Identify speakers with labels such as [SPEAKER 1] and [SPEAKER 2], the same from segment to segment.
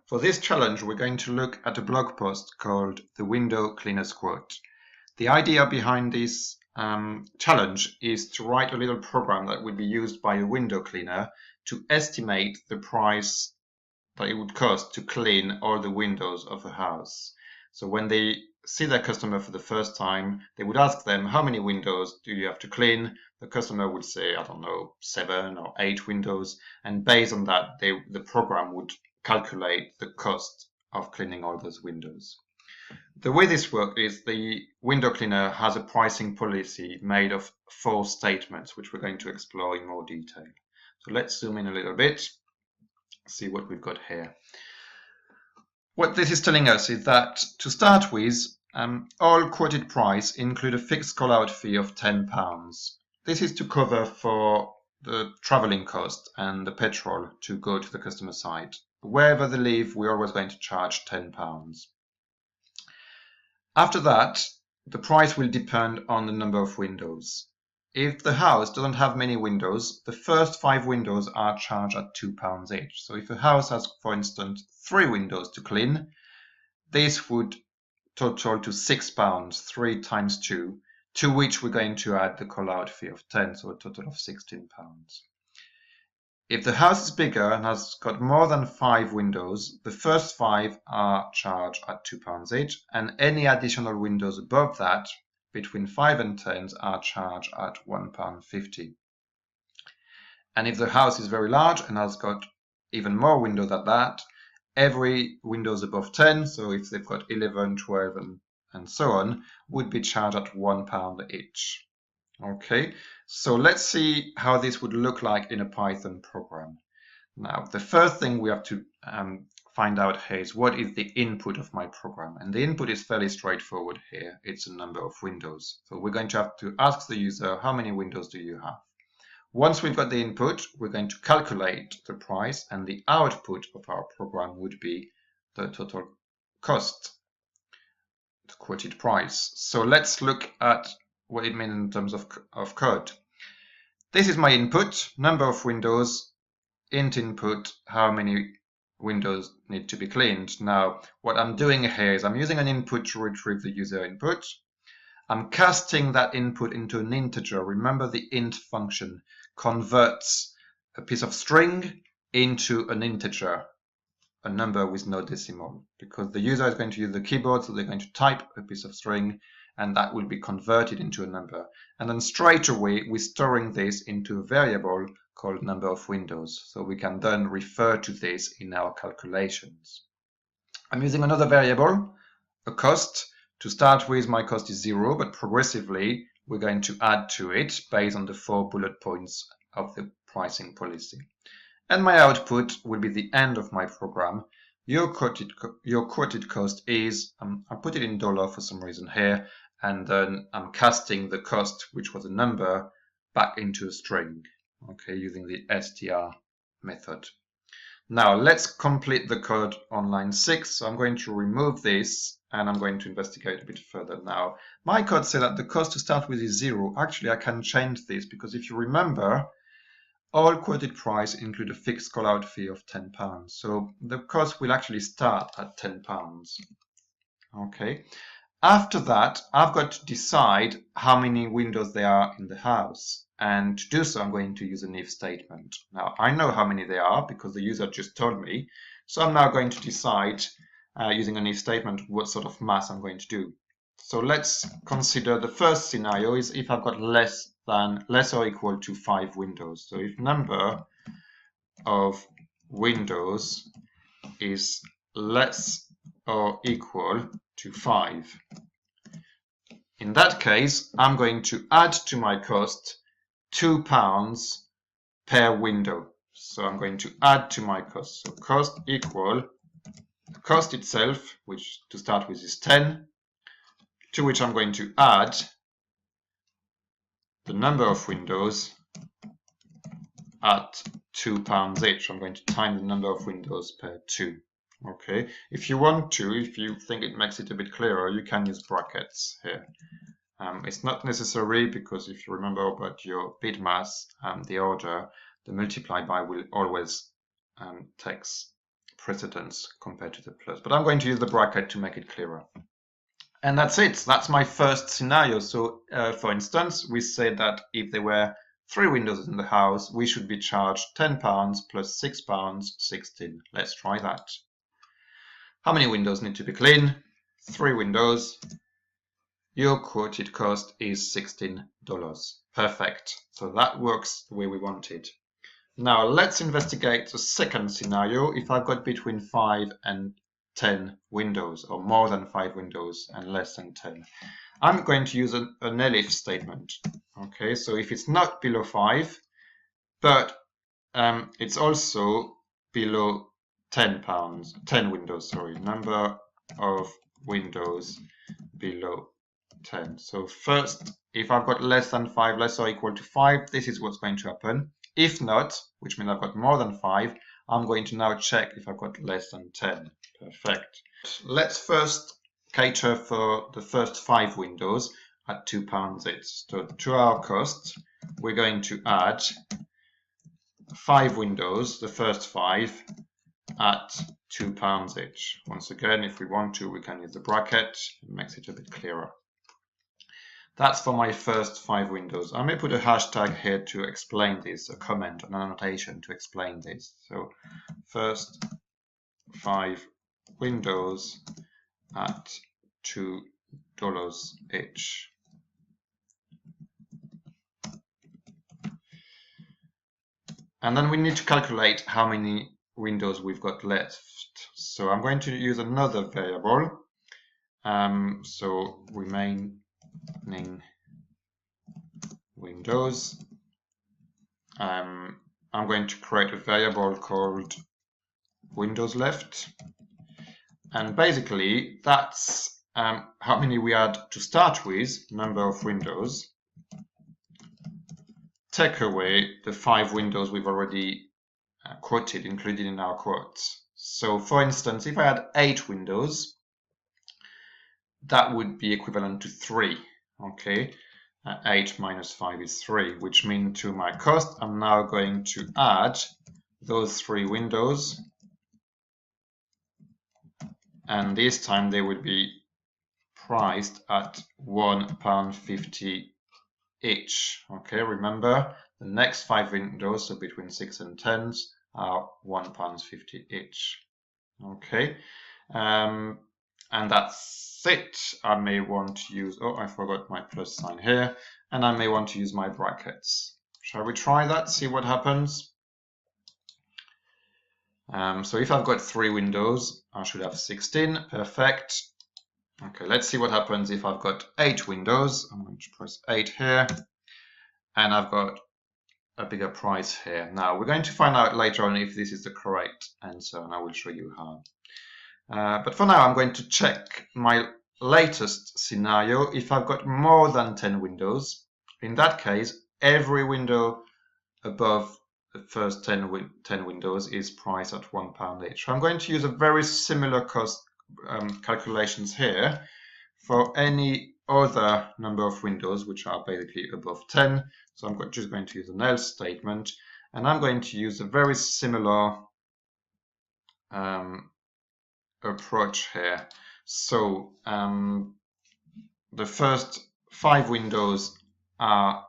[SPEAKER 1] For this challenge, we're going to look at a blog post called The Window Cleaner's Quote. The idea behind this challenge is to write a little program that would be used by a window cleaner to estimate the price that it would cost to clean all the windows of a house. So when they see their customer for the first time, they would ask them, how many windows do you have to clean? The customer would say, I don't know, 7 or 8 windows. And based on that, the program would calculate the cost of cleaning all those windows. The way this works is the window cleaner has a pricing policy made of 4 statements, which we're going to explore in more detail. So let's zoom in a little bit, see what we've got here. What this is telling us is that to start with, all quoted price include a fixed call-out fee of £10. This is to cover for the traveling cost and the petrol to go to the customer site. Wherever they live, we're always going to charge £10. After that, the price will depend on the number of windows. If the house doesn't have many windows, the first 5 windows are charged at £2 each. So if a house has, for instance, 3 windows to clean, this would total to £6, 3 times 2, to which we're going to add the call-out fee of 10, so a total of £16. If the house is bigger and has got more than 5 windows, the first 5 are charged at £2 each, and any additional windows above that, between 5 and 10, are charged at £1.50. And if the house is very large and has got even more windows than that, every windows above 10, so if they've got 11, 12, and so on, would be charged at £1 each. Okay, so let's see how this would look like in a Python program. Now, the first thing we have to find out here is what is the input of my program. And the input is fairly straightforward here. It's a number of windows. So we're going to have to ask the user, how many windows do you have? Once we've got the input, we're going to calculate the price, and the output of our program would be the total cost, the quoted price. So let's look at what it means in terms of code. This is my input, number of windows, int input, how many windows need to be cleaned. Now, what I'm doing here is I'm using an input to retrieve the user input. I'm casting that input into an integer. Remember, the int function converts a piece of string into an integer, a number with no decimal, because the user is going to use the keyboard, so they're going to type a piece of string, and that will be converted into a number. And then straight away, we're storing this into a variable called number of windows. So we can then refer to this in our calculations. I'm using another variable, a cost. To start with, my cost is 0, but progressively, we're going to add to it based on the 4 bullet points of the pricing policy. And my output will be the end of my program. Your quoted cost is, I put it in dollar for some reason here, and then I'm casting the cost, which was a number, back into a string, okay, using the str method. Now let's complete the code on line 6. So I'm going to remove this, and I'm going to investigate a bit further now. My code says that the cost to start with is 0. Actually, I can change this, because if you remember, all quoted price include a fixed call-out fee of £10. So the cost will actually start at £10. Okay. After that, I've got to decide how many windows there are in the house. And to do so, I'm going to use an if statement. Now, I know how many there are because the user just told me. So I'm now going to decide, using an if statement, what sort of math I'm going to do. So let's consider the first scenario is if I've got less or equal to 5 windows. So if number of windows is less or equal to 5. In that case, I'm going to add to my cost £2 per window. So I'm going to add to my cost. So cost equal the cost itself, which to start with is 10, to which I'm going to add the number of windows at £2 each. I'm going to times the number of windows per 2. Okay, if you want to, if you think it makes it a bit clearer, you can use brackets here. It's not necessary, because if you remember about your bit mass, the order, the multiply by will always takes precedence compared to the plus. But I'm going to use the bracket to make it clearer. And that's it. That's my first scenario. So for instance, we said that if there were 3 windows in the house, we should be charged £10 plus £6, 16. Let's try that. How many windows need to be clean? 3 windows. Your quoted cost is $16. Perfect. So that works the way we wanted. Now let's investigate the second scenario. If I've got between 5 and 10 windows, or more than 5 windows and less than 10, I'm going to use an elif statement. Okay, so if it's not below 5, but it's also below 10 windows, number of windows below 10. So first, if I've got less than 5, less or equal to 5, this is what's going to happen. If not, which means I've got more than 5, I'm going to now check if I've got less than 10. Perfect. Let's first cater for the first 5 windows at £2 each. So to our cost, we're going to add 5 windows, the first 5, at £2 each. Once again, if we want to, we can use the bracket. It makes it a bit clearer. That's for my first 5 windows. I may put a hashtag here to explain this, a comment, an annotation to explain this. So first 5 windows at $2 each. And then we need to calculate how many windows we've got left. So I'm going to use another variable. So remaining windows. I'm going to create a variable called windows left. And basically that's how many we had to start with, number of windows. Take away the 5 windows we've already quoted, included in our quotes. So for instance, if I had 8 windows, that would be equivalent to 3. Okay, 8 minus 5 is 3, which means to my cost, I'm now going to add those 3 windows. And this time they would be priced at £1.50 each. Okay, remember the next 5 windows, so between 6 and 10s, are £1.50 each. Okay, and that's it. I may want to use, oh, I forgot my plus sign here, and I may want to use my brackets. Shall we try that, see what happens? So if I've got 3 windows, I should have 16. Perfect. Okay, let's see what happens if I've got 8 windows. I'm going to press 8 here, and I've got a bigger price here. Now, we're going to find out later on if this is the correct answer, and I will show you how. But for now, I'm going to check my latest scenario. If I've got more than 10 windows, in that case, every window above the first 10 windows is priced at £1 each. So I'm going to use a very similar cost calculations here for any other number of windows which are basically above 10. So I'm just going to use an else statement, and I'm going to use a very similar approach here. So the first 5 windows are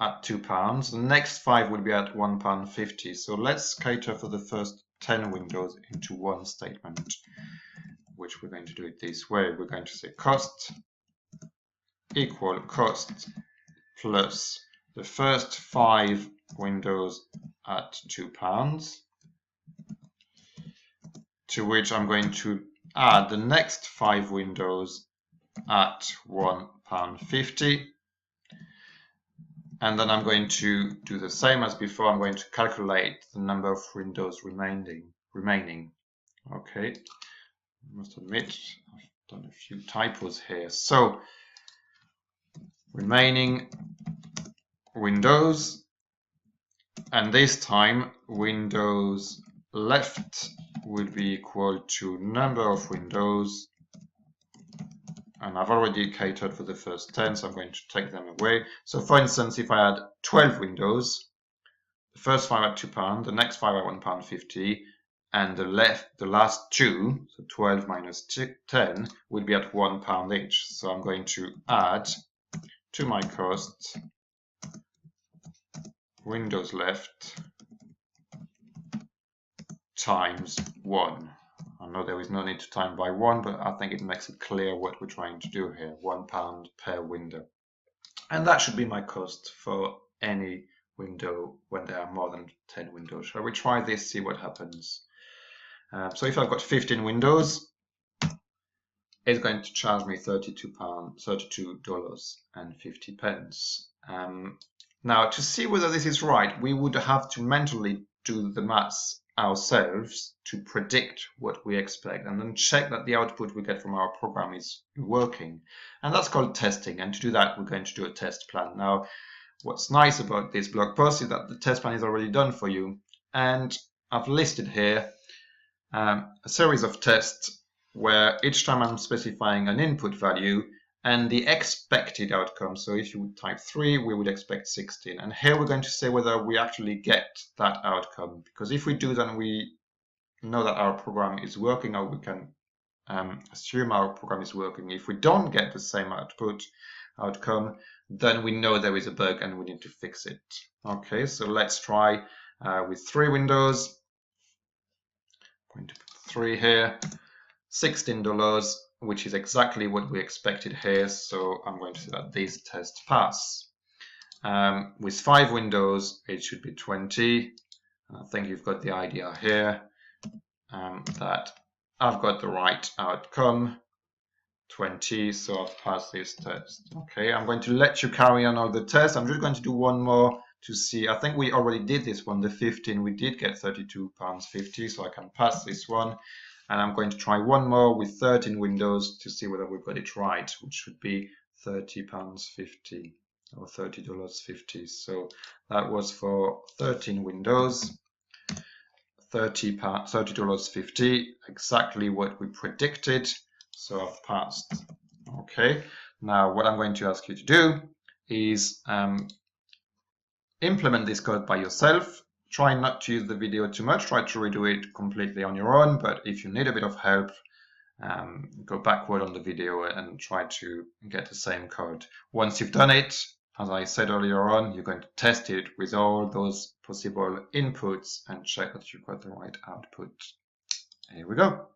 [SPEAKER 1] at £2. The next 5 will be at £1.50. So let's cater for the first 10 windows into one statement, which we're going to do it this way. We're going to say cost equal cost plus the first 5 windows at £2, to which I'm going to add the next 5 windows at £1.50. And then I'm going to do the same as before. I'm going to calculate the number of windows remaining. Okay, I must admit I've done a few typos here. So remaining windows, and this time windows left will be equal to number of windows, and I've already catered for the first 10, so I'm going to take them away. So for instance, if I had 12 windows, the first 5 at £2, the next 5 at £1.50, and the last two, so 12 minus 10, will be at £1 each. So I'm going to add to my cost windows left times 1. I know there is no need to time by 1, but I think it makes it clear what we're trying to do here. £1 per window. And that should be my cost for any window when there are more than 10 windows. Shall we try this, see what happens? So if I've got 15 windows, it's going to charge me $32.50. Now, to see whether this is right, we would have to mentally do the maths ourselves to predict what we expect and then check that the output we get from our program is working. And that's called testing. And to do that, we're going to do a test plan. Now, what's nice about this blog post is that the test plan is already done for you. And I've listed here a series of tests where each time I'm specifying an input value and the expected outcome. So if you would type 3, we would expect 16. And here we're going to say whether we actually get that outcome. Because if we do, then we know that our program is working, or we can assume our program is working. If we don't get the same outcome, then we know there is a bug and we need to fix it. Okay, so let's try with 3 windows. I'm going to put 3 here. $16, which is exactly what we expected here, so I'm going to say that these tests pass. With 5 windows, it should be 20. I think you've got the idea here that I've got the right outcome, 20, so I've passed this test. Okay, I'm going to let you carry on all the tests. I'm just going to do one more to see. I think we already did this one, the 15. We did get £32.50, so I can pass this one. And I'm going to try one more with 13 windows to see whether we've got it right, which should be £30.50 or $30.50. So that was for 13 windows, $30.50, exactly what we predicted. So I've passed. Okay. Now what I'm going to ask you to do is implement this code by yourself. Try not to use the video too much, try to redo it completely on your own, but if you need a bit of help, go backward on the video and try to get the same code. Once you've done it, as I said earlier on, you're going to test it with all those possible inputs and check that you've got the right output. Here we go.